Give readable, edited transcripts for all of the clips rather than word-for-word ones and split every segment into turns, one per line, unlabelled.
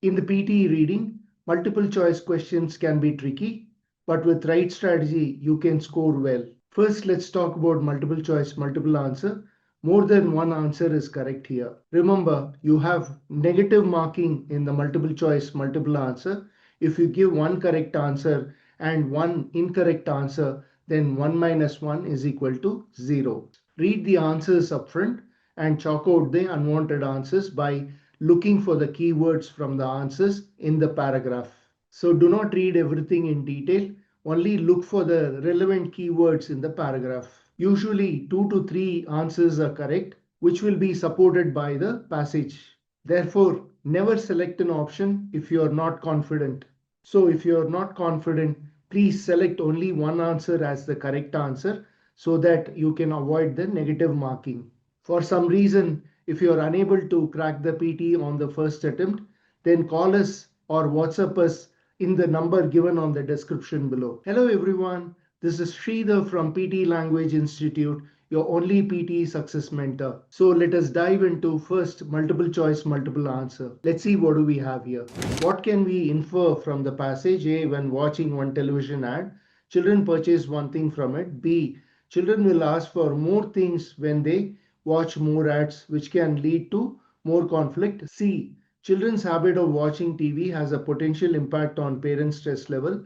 In the PTE reading, multiple choice questions can be tricky, but with right strategy, you can score well. First, let's talk about multiple choice, multiple answer. More than one answer is correct here. Remember, you have negative marking in the multiple choice, multiple answer. If you give one correct answer and one incorrect answer, then 1 minus 1 is equal to 0. Read the answers upfront and chalk out the unwanted answers by looking for the keywords from the answers in the paragraph. So do not read everything in detail, only look for the relevant keywords in the paragraph. Usually 2 to 3 answers are correct, which will be supported by the passage. Therefore, never select an option if you are not confident. So if you are not confident, please select only one answer as the correct answer so that you can avoid the negative marking. For some reason, if you are unable to crack the PT on the first attempt, then call us or WhatsApp us in the number given on the description below. Hello everyone, this is Sridhar from PTE Language Institute, your only PTE success mentor. So let us dive into first multiple choice, multiple answer. Let's see what do we have here. What can we infer from the passage? A, when watching one television ad, children purchase one thing from it. B, children will ask for more things when they watch more ads, which can lead to more conflict. C, children's habit of watching TV has a potential impact on parents' stress level.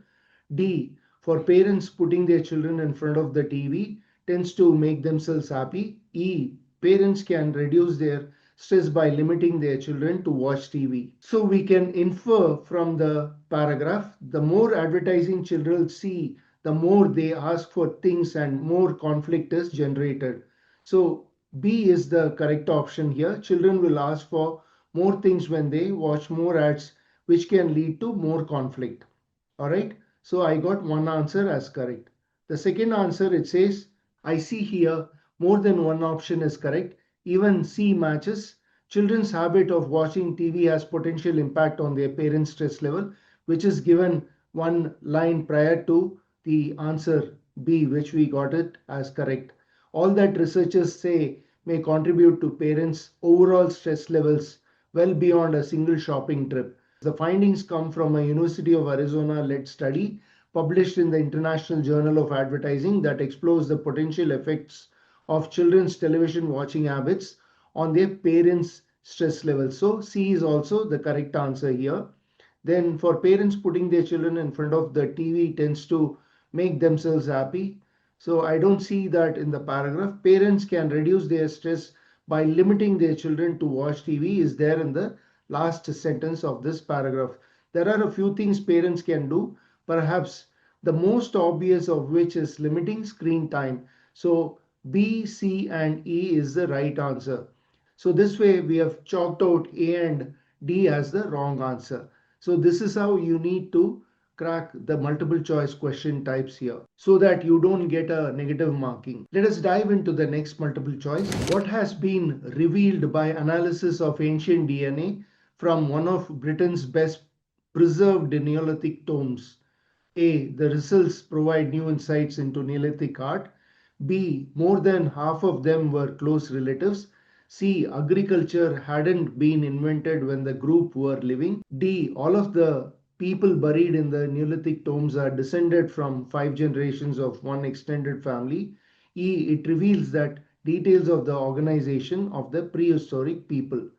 D, for parents, putting their children in front of the TV tends to make themselves happy. E, parents can reduce their stress by limiting their children to watch TV. So we can infer from the paragraph, the more advertising children see, the more they ask for things and more conflict is generated. So B is the correct option here. Children will ask for more things when they watch more ads, which can lead to more conflict. Alright, so I got one answer as correct. The second answer, it says, I see here more than one option is correct. Even C matches. Children's habit of watching TV has potential impact on their parents' stress level, which is given one line prior to the answer B, which we got it as correct. All that researchers say may contribute to parents' overall stress levels well beyond a single shopping trip. The findings come from a University of Arizona-led study published in the International Journal of Advertising that explores the potential effects of children's television watching habits on their parents' stress levels. So C is also the correct answer here. Then for parents, putting their children in front of the TV tends to make themselves happy. So I don't see that in the paragraph. Parents can reduce their stress by limiting their children to watch TV is there in the last sentence of this paragraph. There are a few things parents can do, perhaps the most obvious of which is limiting screen time. So B, C and E is the right answer. So this way we have chalked out A and D as the wrong answer. So this is how you need to crack the multiple choice question types here so that you don't get a negative marking. Let us dive into the next multiple choice. What has been revealed by analysis of ancient DNA from one of Britain's best preserved Neolithic tombs? A, the results provide new insights into Neolithic art. B, more than half of them were close relatives. C, agriculture hadn't been invented when the group were living. D, all of the people buried in the Neolithic tombs are descended from 5 generations of one extended family. E, it reveals that details of the organization of the prehistoric people.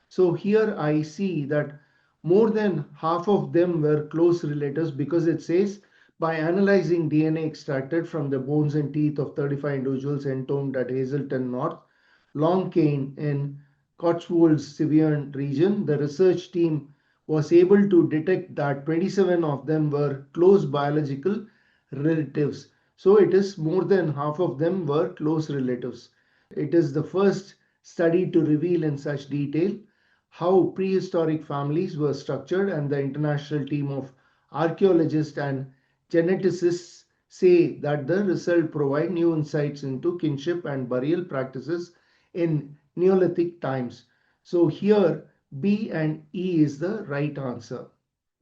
So here I see that more than half of them were close relatives because it says by analyzing DNA extracted from the bones and teeth of 35 individuals entombed at Hazelton North, Long Cane in Cotswolds Severn region, the research team was able to detect that 27 of them were close biological relatives. So it is more than half of them were close relatives. It is the first study to reveal in such detail how prehistoric families were structured, and the international team of archaeologists and geneticists say that the result provide new insights into kinship and burial practices in Neolithic times. So here B and E is the right answer.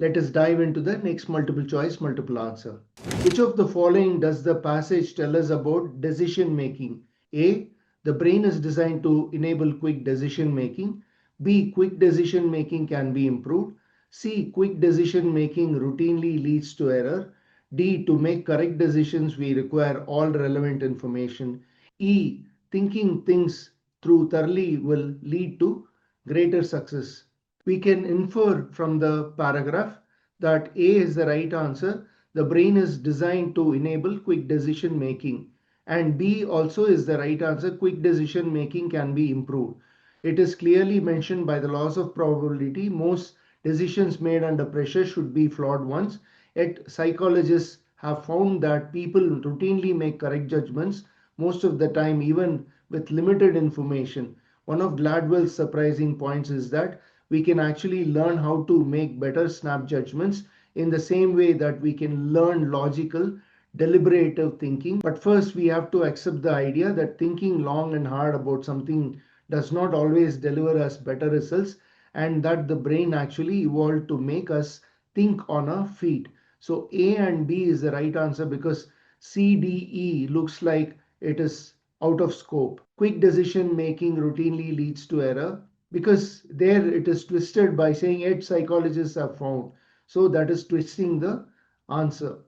Let us dive into the next multiple choice, multiple answer. Which of the following does the passage tell us about decision making? A, the brain is designed to enable quick decision making. B, quick decision making can be improved. C. Quick decision making routinely leads to error. D. To make correct decisions, we require all relevant information. E. Thinking things through thoroughly will lead to greater success. We can infer from the paragraph that A is the right answer. The brain is designed to enable quick decision making. And B also is the right answer. Quick decision making can be improved. It is clearly mentioned by the laws of probability. Most decisions made under pressure should be flawed ones. Yet psychologists have found that people routinely make correct judgments most of the time, even with limited information. One of Gladwell's surprising points is that we can actually learn how to make better snap judgments in the same way that we can learn logical, deliberative thinking. But first, we have to accept the idea that thinking long and hard about something does not always deliver us better results, and that the brain actually evolved to make us think on our feet. So A and B is the right answer because C, D, E looks like it is out of scope. Quick decision making routinely leads to error because there it is twisted by saying eight psychologists have found. So that is twisting the answer.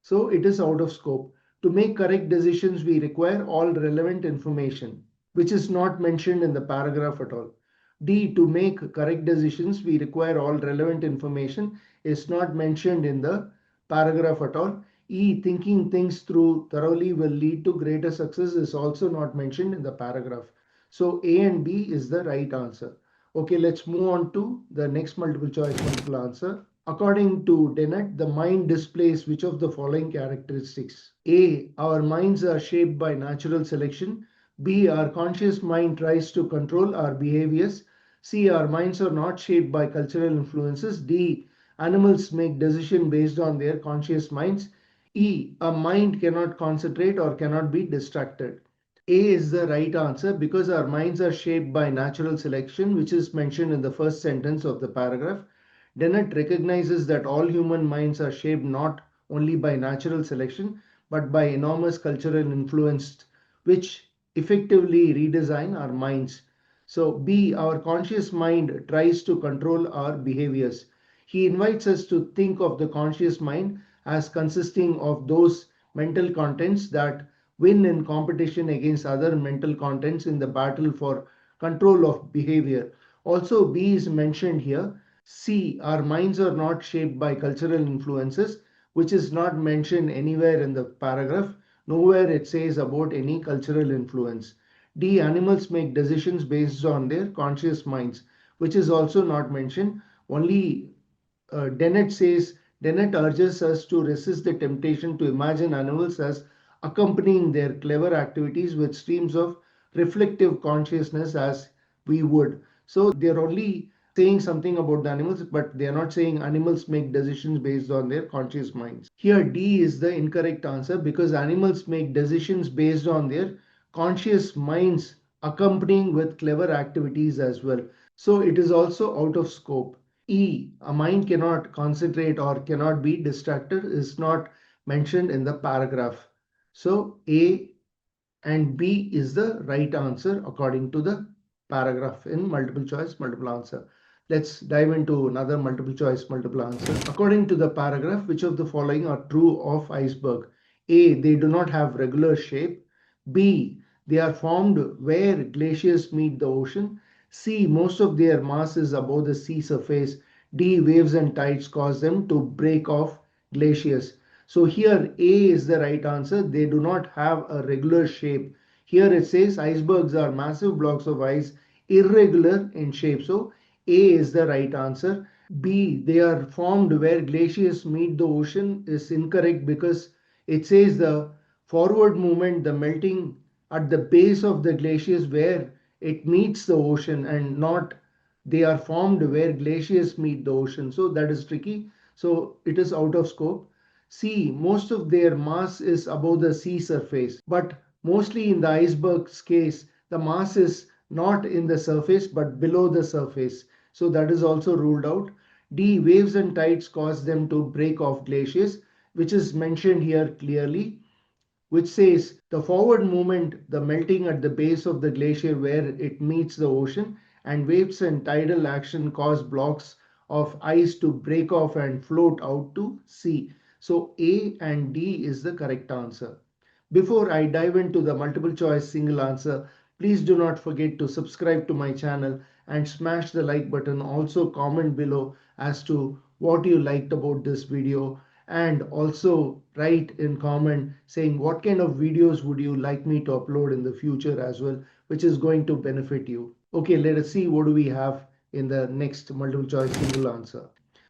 So it is out of scope. To make correct decisions, we require all relevant information, which is not mentioned in the paragraph at all. D. To make correct decisions, we require all relevant information is not mentioned in the paragraph at all. E. Thinking things through thoroughly will lead to greater success is also not mentioned in the paragraph. So A and B is the right answer. Okay, let's move on to the next multiple choice multiple answer. According to Dennett, the mind displays which of the following characteristics? A. Our minds are shaped by natural selection. B. Our conscious mind tries to control our behaviors. C. Our minds are not shaped by cultural influences. D. Animals make decisions based on their conscious minds. E. A mind cannot concentrate or cannot be distracted. A is the right answer because our minds are shaped by natural selection, which is mentioned in the first sentence of the paragraph. Dennett recognizes that all human minds are shaped not only by natural selection but by enormous cultural influence, which effectively redesign our minds. So, B, our conscious mind tries to control our behaviors. He invites us to think of the conscious mind as consisting of those mental contents that win in competition against other mental contents in the battle for control of behavior. Also, B is mentioned here. C. Our minds are not shaped by cultural influences, which is not mentioned anywhere in the paragraph. Nowhere it says about any cultural influence. D. Animals make decisions based on their conscious minds, which is also not mentioned. Only Dennett urges us to resist the temptation to imagine animals as accompanying their clever activities with streams of reflective consciousness as we would. So they're only saying something about the animals, but they are not saying animals make decisions based on their conscious minds. Here, D is the incorrect answer because animals make decisions based on their conscious minds accompanying with clever activities as well. So it is also out of scope. E. A mind cannot concentrate or cannot be distracted is not mentioned in the paragraph. So A and B is the right answer according to the paragraph in multiple choice multiple answer. Let's dive into another multiple choice multiple answer. According to the paragraph, which of the following are true of iceberg? A. They do not have regular shape. B. They are formed where glaciers meet the ocean. C. Most of their mass is above the sea surface. D. Waves and tides cause them to break off glaciers. So here A is the right answer. They do not have a regular shape. Here it says icebergs are massive blocks of ice, irregular in shape. So A is the right answer. B, they are formed where glaciers meet the ocean is incorrect because it says the forward movement, the melting at the base of the glaciers where it meets the ocean and not they are formed where glaciers meet the ocean. So that is tricky. So it is out of scope. C, most of their mass is above the sea surface, but mostly in the iceberg's case, the mass is not in the surface but below the surface. So that is also ruled out. D, waves and tides cause them to break off glaciers, which is mentioned here clearly, which says the forward movement, the melting at the base of the glacier where it meets the ocean, and waves and tidal action cause blocks of ice to break off and float out to sea. So A and D is the correct answer. Before I dive into the multiple choice single answer, please do not forget to subscribe to my channel and smash the like button. Also comment below as to what you liked about this video, and also write in comment saying what kind of videos would you like me to upload in the future as well, which is going to benefit you. Okay, let us see what do we have in the next multiple choice single answer.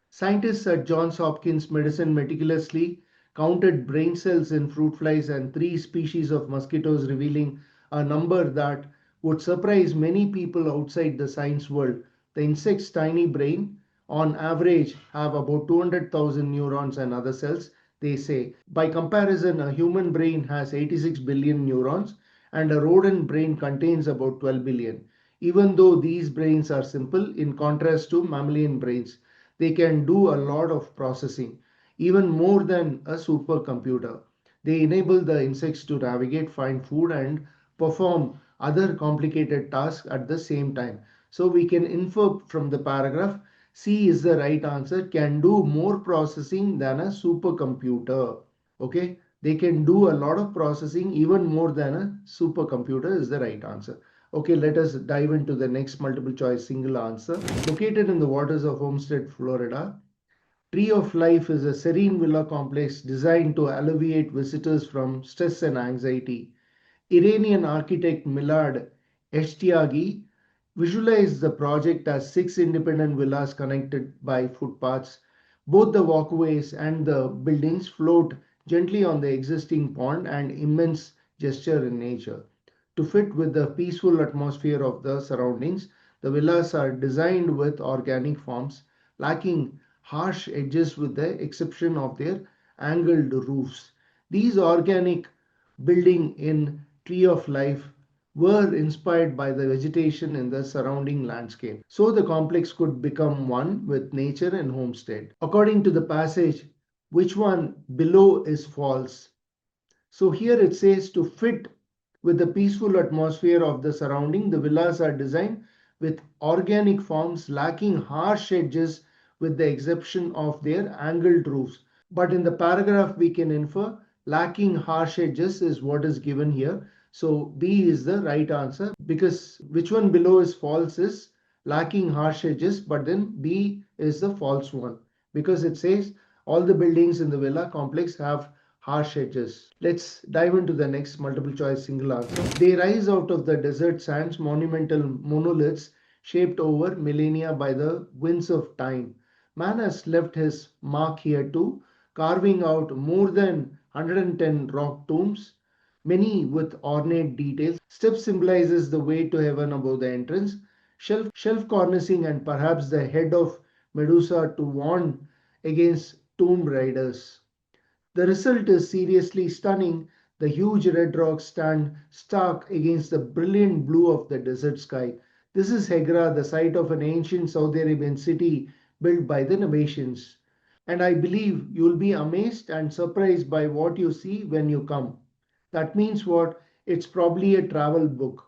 Scientists at Johns Hopkins Medicine meticulously counted brain cells in fruit flies and three species of mosquitoes, revealing a number that would surprise many people outside the science world. The insect's tiny brain, on average, have about 200,000 neurons and other cells, they say. By comparison, a human brain has 86 billion neurons and a rodent brain contains about 12 billion. Even though these brains are simple, in contrast to mammalian brains, they can do a lot of processing, even more than a supercomputer. They enable the insects to navigate, find food, and perform other complicated tasks at the same time. So we can infer from the paragraph C is the right answer, can do more processing than a supercomputer. Okay, they can do a lot of processing, even more than a supercomputer is the right answer. Okay, let us dive into the next multiple choice single answer. Located in the waters of Homestead, Florida, Tree of Life is a serene villa complex designed to alleviate visitors from stress and anxiety. Iranian architect Milad Eshtiagi visualized the project as six independent villas connected by footpaths. Both the walkways and the buildings float gently on the existing pond, an immense gesture in nature. To fit with the peaceful atmosphere of the surroundings, the villas are designed with organic forms, lacking harsh edges with the exception of their angled roofs. These organic building in Tree of Life were inspired by the vegetation in the surrounding landscape, so the complex could become one with nature and homestead. According to the passage, which one below is false? So here it says to fit with the peaceful atmosphere of the surrounding, the villas are designed with organic forms lacking harsh edges with the exception of their angled roofs. But in the paragraph we can infer lacking harsh edges is what is given here. So B is the right answer, because which one below is false is lacking harsh edges, but then B is the false one because it says all the buildings in the villa complex have harsh edges. Let's dive into the next multiple choice single answer. They rise out of the desert sands, monumental monoliths shaped over millennia by the winds of time. Man has left his mark here too, carving out more than 110 rock tombs, many with ornate details. Step symbolizes the way to heaven above the entrance, shelf cornicing, and perhaps the head of Medusa to warn against tomb raiders. The result is seriously stunning. The huge red rocks stand stark against the brilliant blue of the desert sky. This is Hegra, the site of an ancient Saudi Arabian city built by the Nabateans. And I believe you'll be amazed and surprised by what you see when you come. That means what? It's probably a travel book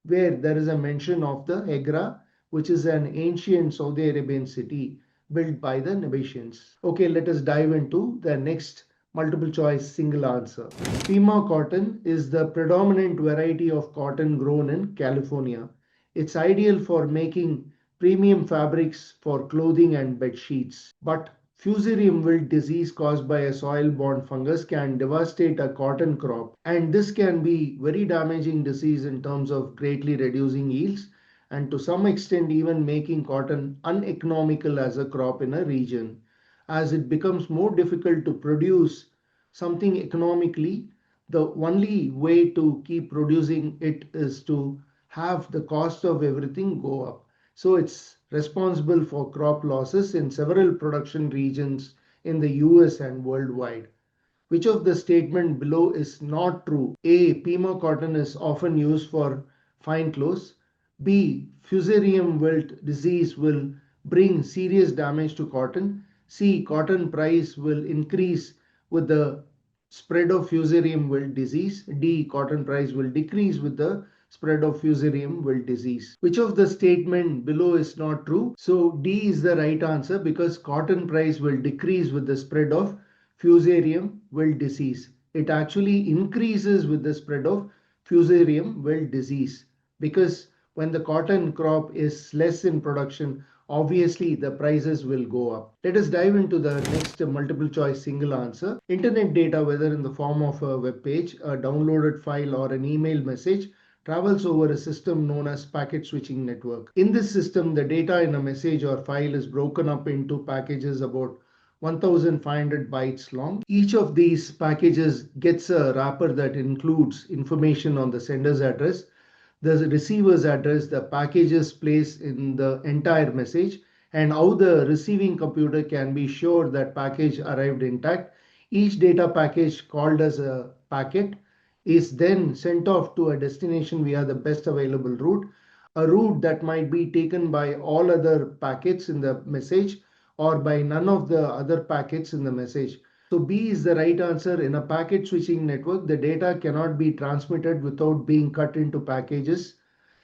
where there is a mention of the Hegra, which is an ancient Saudi Arabian city built by the Nabateans. Okay, let us dive into the next multiple choice single answer. Pima cotton is the predominant variety of cotton grown in California. It's ideal for making premium fabrics for clothing and bed sheets. But Fusarium wilt disease caused by a soil-borne fungus can devastate a cotton crop, and this can be very damaging disease in terms of greatly reducing yields and to some extent even making cotton uneconomical as a crop in a region. As it becomes more difficult to produce something economically, the only way to keep producing it is to have the cost of everything go up. So it's responsible for crop losses in several production regions in the US and worldwide. Which of the statement below is not true? A. Pima cotton is often used for fine clothes. B. Fusarium wilt disease will bring serious damage to cotton. C. Cotton price will increase with the spread of Fusarium wilt disease. D. Cotton price will decrease with the spread of fusarium wilt disease. Which of the statement below is not true? So D is the right answer because cotton price will decrease with the spread of fusarium wilt disease. It actually increases with the spread of fusarium wilt disease because when the cotton crop is less in production, obviously the prices will go up. Let us dive into the next multiple choice single answer. Internet data, whether in the form of a web page, a downloaded file or an email message, travels over a system known as packet switching network. In this system, the data in a message or file is broken up into packages about 1500 bytes long. Each of these packages gets a wrapper that includes information on the sender's address, the receiver's address, the package's place in the entire message, and how the receiving computer can be sure that package arrived intact. Each data package, called as a packet, is then sent off to a destination via the best available route, a route that might be taken by all other packets in the message or by none of the other packets in the message. So B is the right answer. In a packet switching network, the data cannot be transmitted without being cut into packages.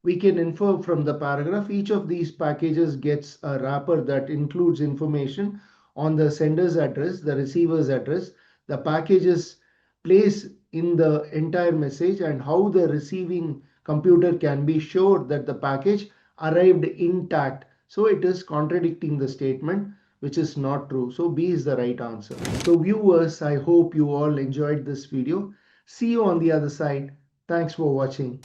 We can infer from the paragraph each of these packages gets a wrapper that includes information on the sender's address, the receiver's address, the package's place in the entire message, and how the receiving computer can be sure that the package arrived intact. So it is contradicting the statement, which is not true. So B is the right answer. So viewers, I hope you all enjoyed this video. See you on the other side. Thanks for watching.